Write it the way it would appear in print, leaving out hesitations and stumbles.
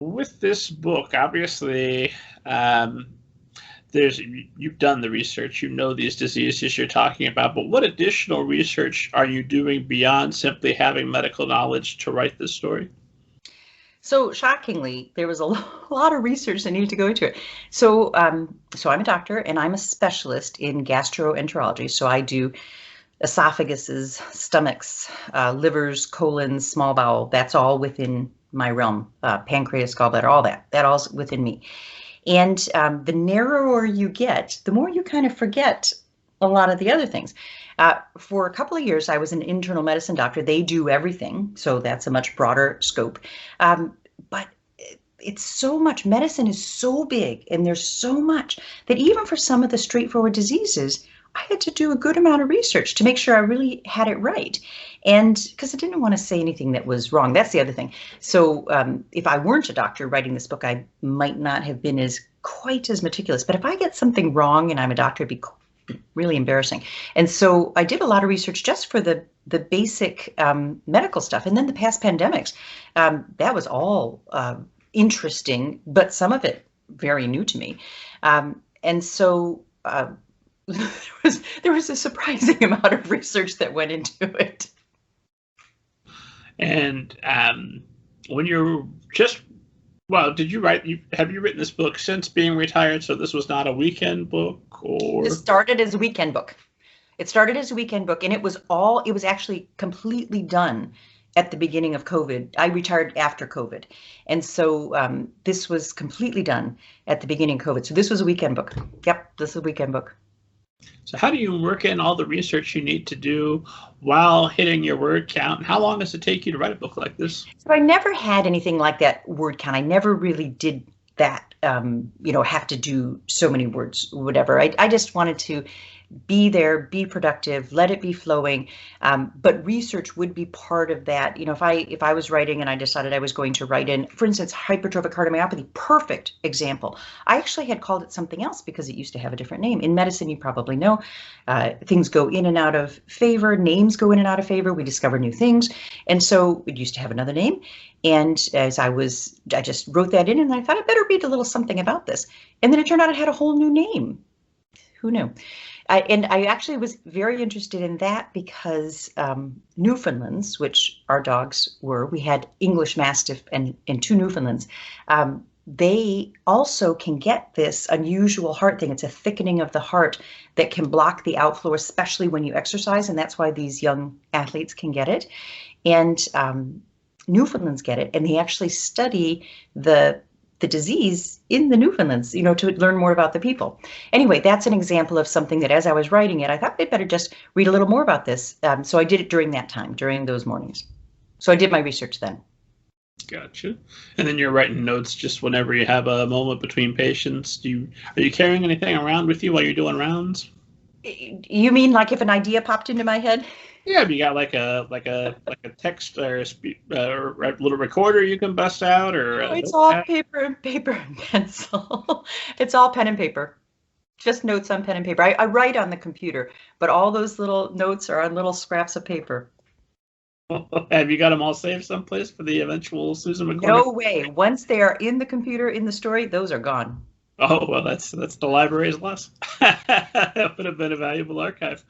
With this book, obviously, um, you've done the research, you know these diseases you're talking about, but what additional research are you doing beyond simply having medical knowledge to write this story? So shockingly, there was a lot of research that needed to go into it. So I'm a doctor and I'm a specialist in gastroenterology. So I do esophaguses, stomachs, livers, colons, small bowel. That's all within my realm. Pancreas, gallbladder, all that. That all's within me. And the narrower you get, the more you kind of forget a lot of the other things. For a couple of years, I was an internal medicine doctor. They do everything, so that's a much broader scope. But it's so much, medicine is so big, and there's so much that even for some of the straightforward diseases, I had to do a good amount of research to make sure I really had it right. And because I didn't want to say anything that was wrong. That's the other thing. So if I weren't a doctor writing this book, I might not have been quite as meticulous. But if I get something wrong and I'm a doctor, it'd be really embarrassing. And so I did a lot of research just for the basic medical stuff. And then the past pandemics, that was all interesting, but some of it very new to me. And so there was a surprising amount of research that went into it. And when you're did you have you written this book since being retired? So this was not a weekend book, or? This started as a weekend book. It started as a weekend book, and it was actually completely done at the beginning of COVID. I retired after COVID. And so this was completely done at the beginning of COVID. So this was a weekend book. Yep, this is a weekend book. So how do you work in all the research you need to do while hitting your word count? How long does it take you to write a book like this? So I never had anything like that word count. I never really did that, have to do so many words, whatever. I just wanted to be there, be productive, let it be flowing. But research would be part of that. If I was writing and I decided I was going to write in, for instance, hypertrophic cardiomyopathy, perfect example. I actually had called it something else because it used to have a different name. In medicine, you probably know, things go in and out of favor, names go in and out of favor. We discover new things. And so it used to have another name. And as I just wrote that in and I thought I better read a little something about this. And then it turned out it had a whole new name. Who knew? And I actually was very interested in that because Newfoundlands, which our dogs were, we had English Mastiff and two Newfoundlands, they also can get this unusual heart thing. It's a thickening of the heart that can block the outflow, especially when you exercise. And that's why these young athletes can get it. And Newfoundlands get it. And they actually study the disease in the Newfoundlands, to learn more about the people. Anyway, that's an example of something that as I was writing it, I thought I'd better just read a little more about this. So I did it during that time, during those mornings. So I did my research then. Gotcha. And then you're writing notes just whenever you have a moment between patients. Are you carrying anything around with you while you're doing rounds? You mean like if an idea popped into my head? Yeah, if you got like a text or little recorder you can bust out, or it's all paper and pencil. It's all pen and paper. Just notes on pen and paper. I write on the computer, but all those little notes are on little scraps of paper. Have you got them all saved someplace for the eventual Susan McCormick? No way. Once they are in the computer, in the story, those are gone. Oh, well, that's the library's loss. That would have been a valuable archive.